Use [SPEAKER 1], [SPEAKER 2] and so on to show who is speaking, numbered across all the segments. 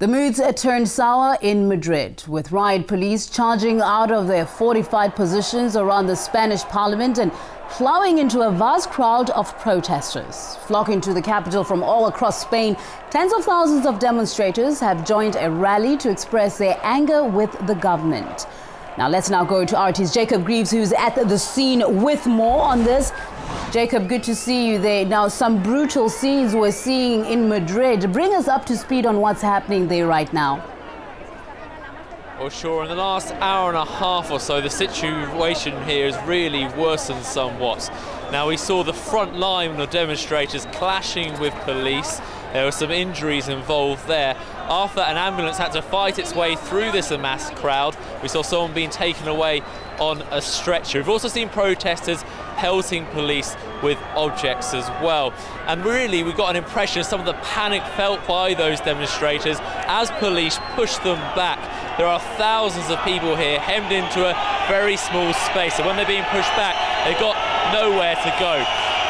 [SPEAKER 1] The moods turned sour in Madrid, with riot police charging out of their fortified positions around the Spanish parliament and plowing into a vast crowd of protesters. Flocking to the capital from all across Spain, tens of thousands of demonstrators have joined a rally to express their anger with the government. Now let's go to RT's Jacob Greaves, who's at the scene with more on this. Jacob, good to see you there. Now, some brutal scenes we're seeing in Madrid. Bring us up to speed on what's happening there right now.
[SPEAKER 2] Well, sure, in the last hour and a half or so, the situation here has really worsened somewhat. Now, we saw the front line of demonstrators clashing with police. There were some injuries involved there. After an ambulance had to fight its way through this mass crowd, we saw someone being taken away on a stretcher. We've also seen protesters pelting police with objects as well. And really, we got an impression of some of the panic felt by those demonstrators as police pushed them back. There are thousands of people here hemmed into a very small space, and when they're being pushed back, they've got nowhere to go.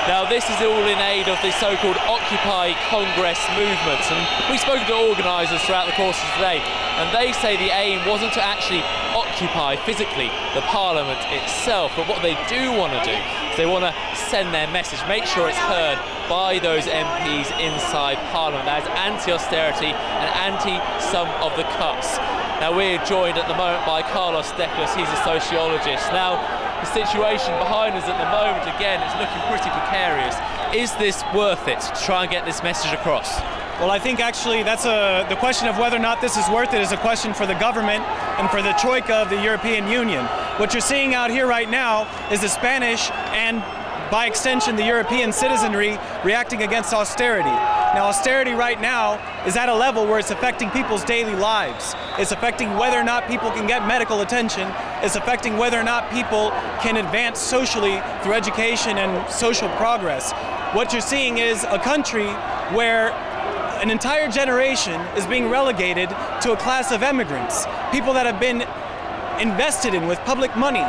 [SPEAKER 2] Now, this is all in aid of the so-called Occupy Congress movement, and we've spoken to organisers throughout the course of today, and they say the aim wasn't to actually occupy physically the parliament itself, but what they do want to do is they want to send their message, make sure it's heard by those MPs inside parliament. That is anti-austerity and anti some of the cuts. Now, we're joined at the moment by Carlos Declas. He's a sociologist. Now, the situation behind us at the moment, again, it's looking pretty precarious. Is this worth it to try and get this message across?
[SPEAKER 3] Well, I think actually that's the question of whether or not this is worth it is a question for the government and for the troika of the European Union. What you're seeing out here right now is the Spanish and, by extension, the European citizenry reacting against austerity. Now, austerity right now is at a level where it's affecting people's daily lives. It's affecting whether or not people can get medical attention. It's affecting whether or not people can advance socially through education and social progress. What you're seeing is a country where an entire generation is being relegated to a class of immigrants, people that have been invested in with public money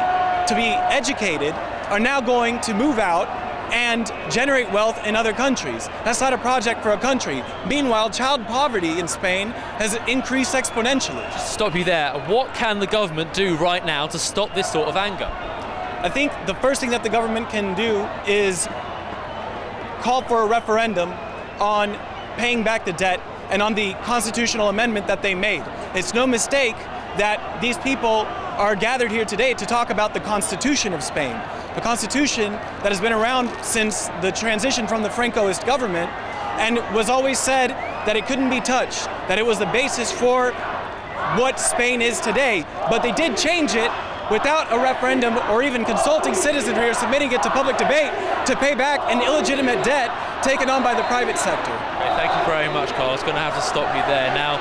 [SPEAKER 3] to be educated are now going to move out and generate wealth in other countries. That's not a project for a country. Meanwhile, child poverty in Spain has increased exponentially.
[SPEAKER 2] Just to stop you there, what can the government do right now to stop this sort of anger?
[SPEAKER 3] I think the first thing that the government can do is call for a referendum on paying back the debt and on the constitutional amendment that they made. It's no mistake that these people are gathered here today to talk about the Constitution of Spain, a constitution that has been around since the transition from the Francoist government and was always said that it couldn't be touched, that it was the basis for what Spain is today. But they did change it without a referendum or even consulting citizenry or submitting it to public debate to pay back an illegitimate debt taken on by the private sector.
[SPEAKER 2] Okay, thank you very much, Carl. I was going to have to stop you there. Now,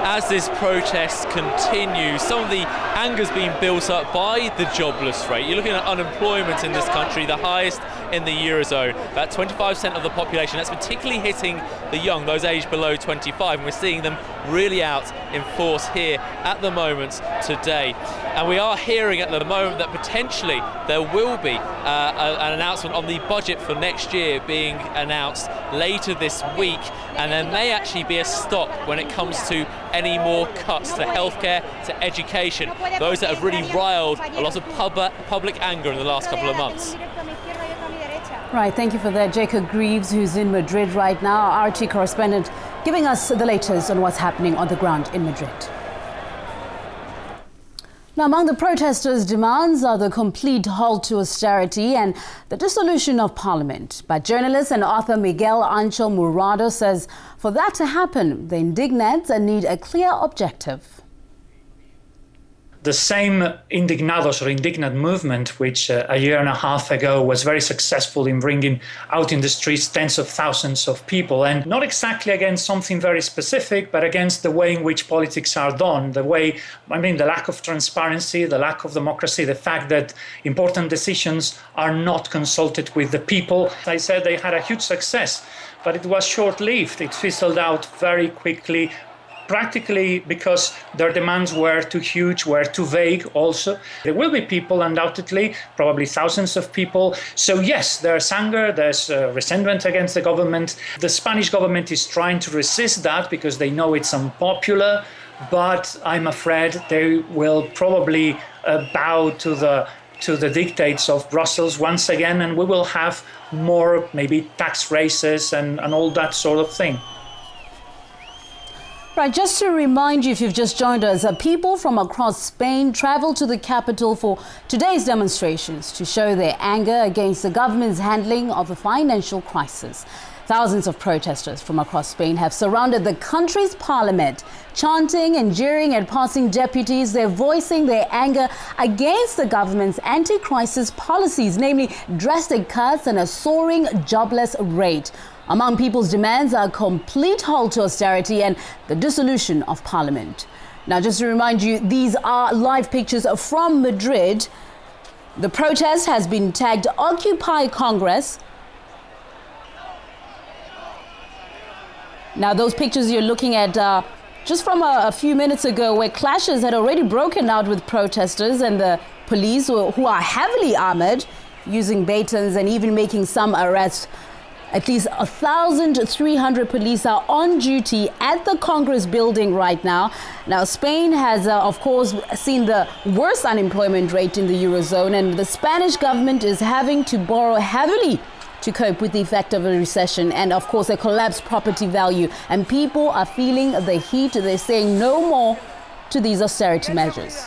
[SPEAKER 2] as this protest continues, some of the anger's being built up by the jobless rate. You're looking at unemployment in this country, the highest in the Eurozone, about 25% of the population. That's particularly hitting the young, those aged below 25, and we're seeing them really out in force here at the moment today. And we are hearing at the moment that potentially there will be an announcement on the budget for next year being announced later this week, and there may actually be a stop when it comes to any more cuts to healthcare, to education, those that have really riled a lot of public anger in the last couple of months.
[SPEAKER 1] Right, thank you for that. Jacob Greaves, who's in Madrid right now, our RT correspondent, giving us the latest on what's happening on the ground in Madrid. Now, among the protesters' demands are the complete halt to austerity and the dissolution of parliament. But journalist and author Miguel Angel Murado says for that to happen, the indignants need a clear objective.
[SPEAKER 4] The same indignados or indignant movement, which a year and a half ago was very successful in bringing out in the streets tens of thousands of people, and not exactly against something very specific, but against the way in which politics are done, the lack of transparency, the lack of democracy, the fact that important decisions are not consulted with the people. I said they had a huge success, but it was short-lived. It fizzled out very quickly. practically because their demands were too huge, were too vague also. There will be people, undoubtedly, probably thousands of people. So yes, there's anger, there's resentment against the government. The Spanish government is trying to resist that because they know it's unpopular, but I'm afraid they will probably bow to the dictates of Brussels once again, and we will have more maybe tax raises and all that sort of thing.
[SPEAKER 1] Right, just to remind you, if you've just joined us, people from across Spain traveled to the capital for today's demonstrations to show their anger against the government's handling of the financial crisis. Thousands of protesters from across Spain have surrounded the country's parliament, chanting and jeering at passing deputies. They're voicing their anger against the government's anti-crisis policies, namely drastic cuts and a soaring jobless rate. Among people's demands are a complete halt to austerity and the dissolution of parliament. Now, just to remind you, these are live pictures from Madrid. The protest has been tagged Occupy Congress. Now, those pictures you're looking at just from a few minutes ago, where clashes had already broken out with protesters and the police, who are heavily armored, using batons and even making some arrests. At least 1,300 police are on duty at the Congress building right now. Now, Spain has, of course, seen the worst unemployment rate in the Eurozone, and the Spanish government is having to borrow heavily to cope with the effect of a recession and, of course, a collapsed property value. And people are feeling the heat. They're saying no more to these austerity measures.